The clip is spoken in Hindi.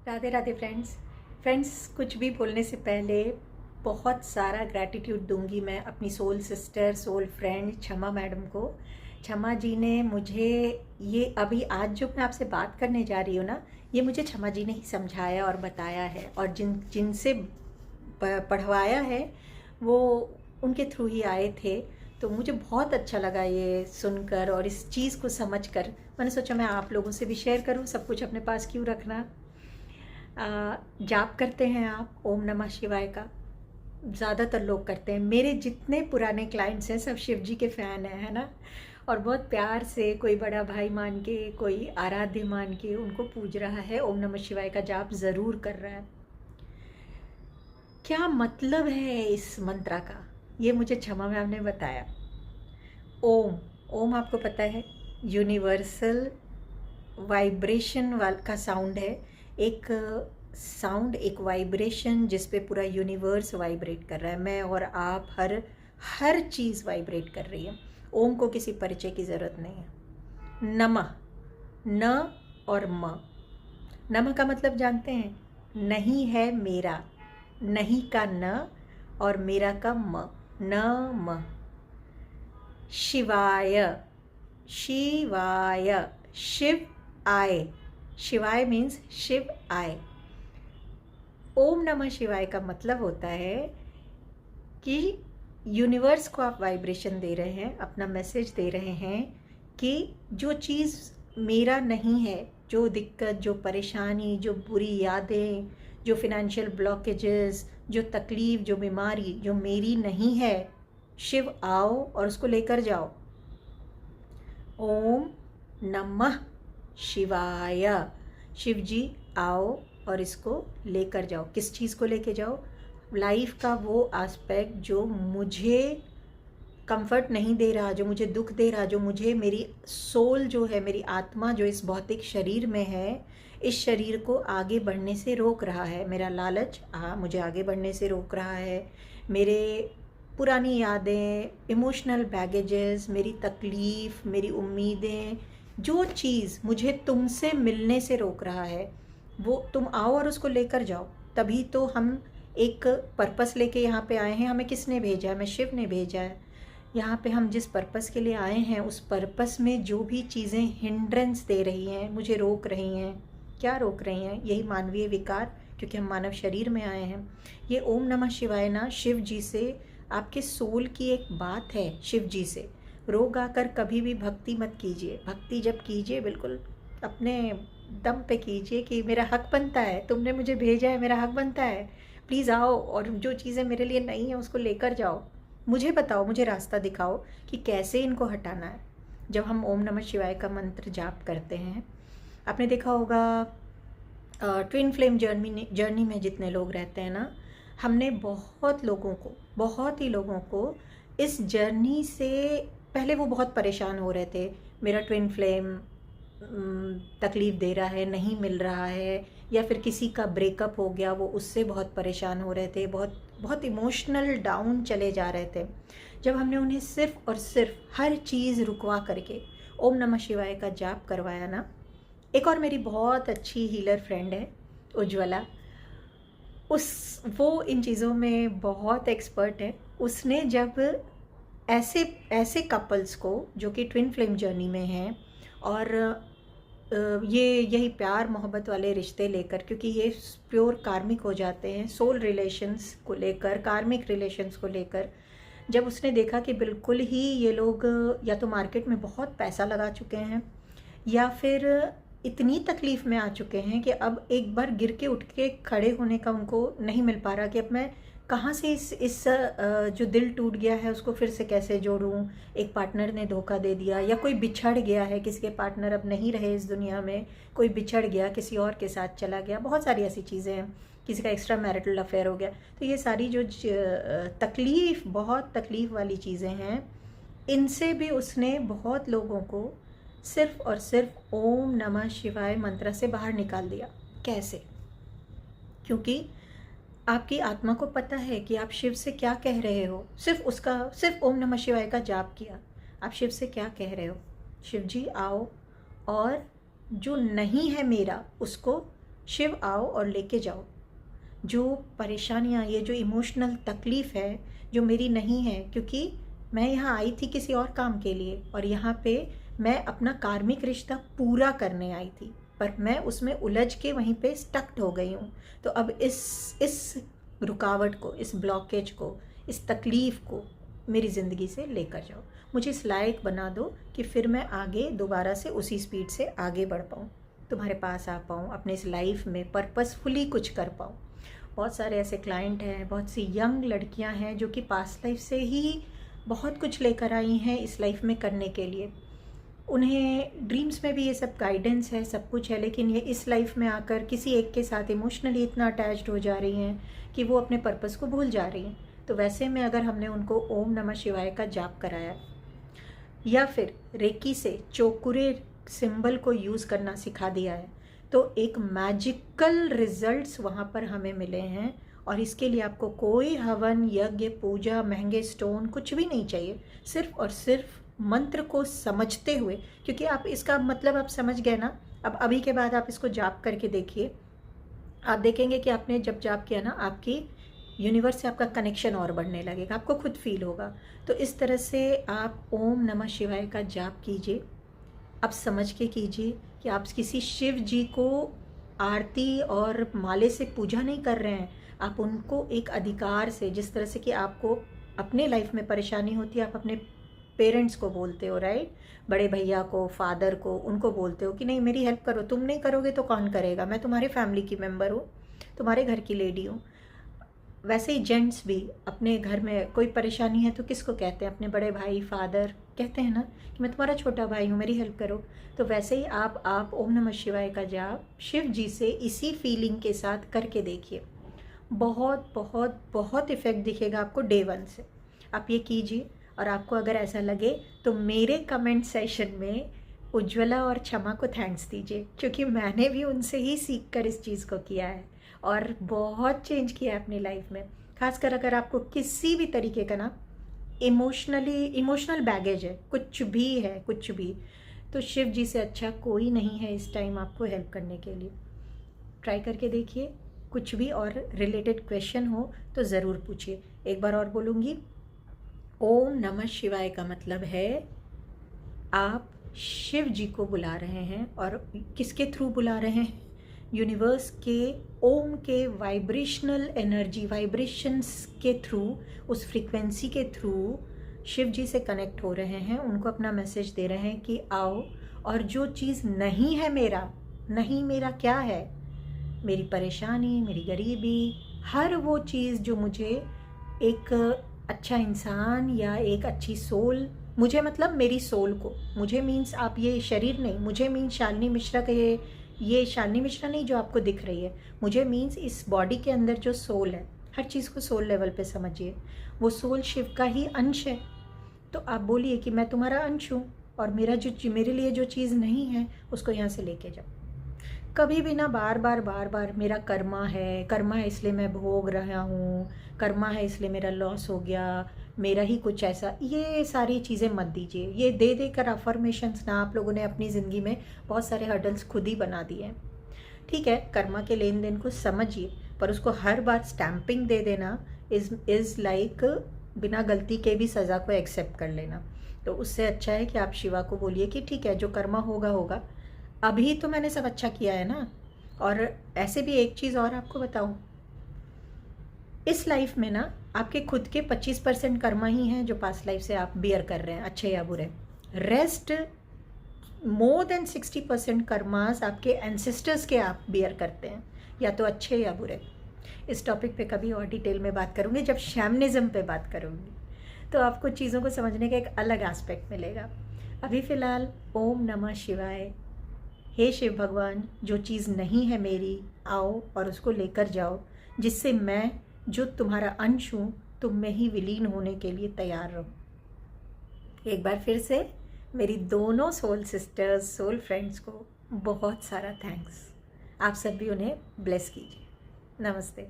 राधे राधे फ्रेंड्स कुछ भी बोलने से पहले बहुत सारा ग्रैटिट्यूड दूंगी मैं अपनी सोल सिस्टर सोल फ्रेंड क्षमा मैडम को। क्षमा जी ने मुझे ये अभी आज जो मैं आपसे बात करने जा रही हूँ ना, ये मुझे क्षमा जी ने ही समझाया और बताया है, और जिनसे पढ़वाया है वो उनके थ्रू ही आए थे। तो मुझे बहुत अच्छा लगा ये सुनकर और इस चीज़ को समझकर। मैंने सोचा मैं आप लोगों से भी शेयर करूँ, सब कुछ अपने पास क्यों रखना। जाप करते हैं आप ओम नमः शिवाय का? ज़्यादातर लोग करते हैं। मेरे जितने पुराने क्लाइंट्स हैं सब शिव जी के फ़ैन हैं, है ना। और बहुत प्यार से कोई बड़ा भाई मान के, कोई आराध्य मान के उनको पूज रहा है, ओम नमः शिवाय का जाप ज़रूर कर रहा है। क्या मतलब है इस मंत्रा का, ये मुझे क्षमा मैम ने बताया। ओम, ओम आपको पता है यूनिवर्सल वाइब्रेशन का साउंड है। एक साउंड, एक वाइब्रेशन जिस पे पूरा यूनिवर्स वाइब्रेट कर रहा है। मैं और आप, हर चीज़ वाइब्रेट कर रही है। ओम को किसी परिचय की ज़रूरत नहीं है। नमः, न और म। नमः का मतलब जानते हैं? नहीं है मेरा, नहीं का न और मेरा का म, न म। शिवाय, शिवाय, शिव आए। शिवाय मीन्स शिव आए। ओम नमः शिवाय का मतलब होता है कि यूनिवर्स को आप वाइब्रेशन दे रहे हैं, अपना मैसेज दे रहे हैं कि जो चीज़ मेरा नहीं है, जो दिक्कत, जो परेशानी, जो बुरी यादें, जो फिनेंशियल ब्लॉकेजेस, जो तकलीफ़, जो बीमारी जो मेरी नहीं है, शिव आओ और उसको लेकर जाओ। ओम नमः शिवाय। शिव जी आओ और इसको लेकर जाओ। किस चीज़ को लेके जाओ? लाइफ का वो एस्पेक्ट जो मुझे कंफर्ट नहीं दे रहा, जो मुझे दुख दे रहा, जो मुझे मेरी सोल जो है, मेरी आत्मा जो इस भौतिक शरीर में है, इस शरीर को आगे बढ़ने से रोक रहा है। मेरा लालच मुझे आगे बढ़ने से रोक रहा है। मेरे पुरानी यादें, इमोशनल बैगेजेस, मेरी तकलीफ़, मेरी उम्मीदें, जो चीज़ मुझे तुमसे मिलने से रोक रहा है, वो तुम आओ और उसको लेकर जाओ। तभी तो हम एक पर्पस लेके यहाँ पे आए हैं। हमें किसने भेजा है? हमें शिव ने भेजा है। यहाँ पे हम जिस पर्पस के लिए आए हैं, उस पर्पस में जो भी चीज़ें हिंड्रेंस दे रही हैं, मुझे रोक रही हैं, क्या रोक रही हैं? यही मानवीय विकार, क्योंकि हम मानव शरीर में आए हैं। ये ओम नमः शिवाय ना शिव जी से, आपके सोल की एक बात है शिव जी से। रोग आकर कभी भी भक्ति मत कीजिए। भक्ति जब कीजिए बिल्कुल अपने दम पे कीजिए कि मेरा हक बनता है, तुमने मुझे भेजा है, मेरा हक बनता है, प्लीज़ आओ और जो चीज़ें मेरे लिए नहीं है उसको लेकर जाओ। मुझे बताओ, मुझे रास्ता दिखाओ कि कैसे इनको हटाना है। जब हम ओम नमः शिवाय का मंत्र जाप करते हैं, आपने देखा होगा ट्विन फ्लेम जर्नी में जितने लोग रहते हैं ना, हमने बहुत ही लोगों को इस जर्नी से, पहले वो बहुत परेशान हो रहे थे, मेरा ट्विन फ्लेम तकलीफ़ दे रहा है, नहीं मिल रहा है, या फिर किसी का ब्रेकअप हो गया, वो उससे बहुत परेशान हो रहे थे, बहुत बहुत इमोशनल डाउन चले जा रहे थे। जब हमने उन्हें सिर्फ़ और सिर्फ हर चीज़ रुकवा करके ओम नमः शिवाय का जाप करवाया ना। एक और मेरी बहुत अच्छी हीलर फ्रेंड है उज्ज्वला, वो इन चीज़ों में बहुत एक्सपर्ट है। उसने जब ऐसे ऐसे कपल्स को जो कि ट्विन फ्लेम जर्नी में हैं और ये यही प्यार मोहब्बत वाले रिश्ते लेकर, क्योंकि ये प्योर कार्मिक हो जाते हैं, सोल रिलेशंस को लेकर, कार्मिक रिलेशंस को लेकर, जब उसने देखा कि बिल्कुल ही ये लोग या तो मार्केट में बहुत पैसा लगा चुके हैं, या फिर इतनी तकलीफ़ में आ चुके हैं कि अब एक बार गिर के उठ के खड़े होने का उनको नहीं मिल पा रहा कि अब मैं कहाँ से इस जो दिल टूट गया है उसको फिर से कैसे जोड़ूं। एक पार्टनर ने धोखा दे दिया, या कोई बिछड़ गया है, किसी के पार्टनर अब नहीं रहे इस दुनिया में, कोई बिछड़ गया, किसी और के साथ चला गया, बहुत सारी ऐसी चीज़ें हैं, किसी का एक्स्ट्रा मैरिटल अफेयर हो गया। तो ये सारी जो तकलीफ़, बहुत तकलीफ़ वाली चीज़ें हैं, इनसे भी उसने बहुत लोगों को सिर्फ़ और सिर्फ ओम नमः शिवाय मंत्र से बाहर निकाल दिया। कैसे? क्योंकि आपकी आत्मा को पता है कि आप शिव से क्या कह रहे हो। सिर्फ ओम नमः शिवाय का जाप किया, आप शिव से क्या कह रहे हो? शिव जी आओ और जो नहीं है मेरा उसको शिव आओ और लेके जाओ जो परेशानियाँ, ये जो इमोशनल तकलीफ़ है जो मेरी नहीं है, क्योंकि मैं यहाँ आई थी किसी और काम के लिए और यहाँ पे मैं अपना कार्मिक रिश्ता पूरा करने आई थी, पर मैं उसमें उलझ के वहीं पे स्टक्ड हो गई हूँ। तो अब इस रुकावट को, इस ब्लॉकेज को, इस तकलीफ़ को मेरी ज़िंदगी से लेकर जाओ, मुझे इस लायक बना दो कि फिर मैं आगे दोबारा से उसी स्पीड से आगे बढ़ पाऊँ, तुम्हारे पास आ पाऊँ, अपने इस लाइफ में पर्पसफुली कुछ कर पाऊँ। बहुत सारे ऐसे क्लाइंट हैं, बहुत सी यंग लड़कियां हैं जो कि पास्ट लाइफ से ही बहुत कुछ लेकर आई हैं इस लाइफ में करने के लिए। उन्हें ड्रीम्स में भी ये सब गाइडेंस है, सब कुछ है, लेकिन ये इस लाइफ में आकर किसी एक के साथ इमोशनली इतना अटैच्ड हो जा रही हैं कि वो अपने पर्पस को भूल जा रही हैं। तो वैसे में अगर हमने उनको ओम नमः शिवाय का जाप कराया या फिर रेकी से चोकुरे सिंबल को यूज़ करना सिखा दिया है, तो एक मैजिकल रिजल्ट्स वहाँ पर हमें मिले हैं। और इसके लिए आपको कोई हवन, यज्ञ, पूजा, महंगे स्टोन कुछ भी नहीं चाहिए, सिर्फ और सिर्फ मंत्र को समझते हुए, क्योंकि आप इसका मतलब आप समझ गए ना। अब अभी के बाद आप इसको जाप करके देखिए, आप देखेंगे कि आपने जब जाप किया ना, आपकी यूनिवर्स से आपका कनेक्शन और बढ़ने लगेगा, आपको खुद फील होगा। तो इस तरह से आप ओम नमः शिवाय का जाप कीजिए। आप समझ के कीजिए कि आप किसी शिव जी को आरती और माले से पूजा नहीं कर रहे हैं, आप उनको एक अधिकार से, जिस तरह से कि आपको अपने लाइफ में परेशानी होती है, आप अपने पेरेंट्स को बोलते हो, राइट, बड़े भैया को, फादर को, उनको बोलते हो कि नहीं मेरी हेल्प करो, तुम नहीं करोगे तो कौन करेगा, मैं तुम्हारे फैमिली की मेम्बर हूँ, तुम्हारे घर की लेडी हूँ। वैसे ही जेंट्स भी अपने घर में कोई परेशानी है तो किसको कहते हैं, अपने बड़े भाई, फादर कहते हैं ना कि मैं तुम्हारा छोटा भाई हूँ, मेरी हेल्प करो। तो वैसे ही आप ओम नमः शिवाय का जाप शिव जी से इसी फीलिंग के साथ करके देखिए, बहुत बहुत बहुत इफ़ेक्ट दिखेगा आपको डे 1 से। आप ये कीजिए, और आपको अगर ऐसा लगे तो मेरे कमेंट सेशन में उज्ज्वला और क्षमा को थैंक्स दीजिए, क्योंकि मैंने भी उनसे ही सीख कर इस चीज़ को किया है और बहुत चेंज किया है अपनी लाइफ में। खासकर अगर आपको किसी भी तरीके का ना इमोशनल बैगेज है, कुछ भी है, कुछ भी, तो शिव जी से अच्छा कोई नहीं है इस टाइम आपको हेल्प करने के लिए। ट्राई करके देखिए, कुछ भी और रिलेटेड क्वेश्चन हो तो ज़रूर पूछिए। एक बार और बोलूँगी, ओम नमः शिवाय का मतलब है आप शिव जी को बुला रहे हैं, और किसके थ्रू बुला रहे हैं, यूनिवर्स के ओम के वाइब्रेशनल एनर्जी, वाइब्रेशंस के थ्रू, उस फ्रीक्वेंसी के थ्रू शिव जी से कनेक्ट हो रहे हैं, उनको अपना मैसेज दे रहे हैं कि आओ, और जो चीज़ नहीं है मेरा, नहीं मेरा क्या है, मेरी परेशानी, मेरी गरीबी, हर वो चीज़ जो मुझे एक अच्छा इंसान या एक अच्छी सोल, मुझे मतलब मेरी सोल को, मुझे मीन्स आप ये शरीर नहीं, मुझे मीन्स शालिनी मिश्रा का ये शालिनी मिश्रा नहीं जो आपको दिख रही है, मुझे मीन्स इस बॉडी के अंदर जो सोल है, हर चीज़ को सोल लेवल पे समझिए, वो सोल शिव का ही अंश है। तो आप बोलिए कि मैं तुम्हारा अंश हूँ, और मेरे लिए जो चीज़ नहीं है उसको यहाँ से लेके जाओ। कभी भी ना बार बार मेरा कर्मा है इसलिए मैं भोग रहा हूँ, कर्मा है इसलिए मेरा लॉस हो गया, मेरा ही कुछ ऐसा, ये सारी चीज़ें मत दीजिए। ये दे देकर अफर्मेशंस ना आप लोगों ने अपनी ज़िंदगी में बहुत सारे हर्डल्स खुद ही बना दिए हैं। ठीक है, कर्मा के लेन देन को समझिए, पर उसको हर बार स्टैंपिंग दे देना इज़ लाइक बिना गलती के भी सज़ा को एक्सेप्ट कर लेना। तो उससे अच्छा है कि आप शिवा को बोलिए कि ठीक है, जो कर्मा होगा होगा, अभी तो मैंने सब अच्छा किया है ना। और ऐसे भी एक चीज़ और आपको बताऊं, इस लाइफ में ना आपके खुद के 25% कर्मा ही हैं जो पास्ट लाइफ से आप बियर कर रहे हैं, अच्छे या बुरे। रेस्ट मोर देन 60% कर्मास आपके एंसेस्टर्स के आप बियर करते हैं, या तो अच्छे या बुरे। इस टॉपिक पे कभी और डिटेल में बात करूँगी जब शैमनिज्म पे बात करूँगी, तो आपको चीज़ों को समझने का एक अलग एस्पेक्ट मिलेगा। अभी फ़िलहाल ओम नमः शिवाय। हे शिव भगवान, जो चीज़ नहीं है मेरी, आओ और उसको लेकर जाओ, जिससे मैं जो तुम्हारा अंश हूँ तुम में ही विलीन होने के लिए तैयार रहूँ। एक बार फिर से मेरी दोनों सोल सिस्टर्स, सोल फ्रेंड्स को बहुत सारा थैंक्स। आप सब भी उन्हें ब्लेस कीजिए। नमस्ते।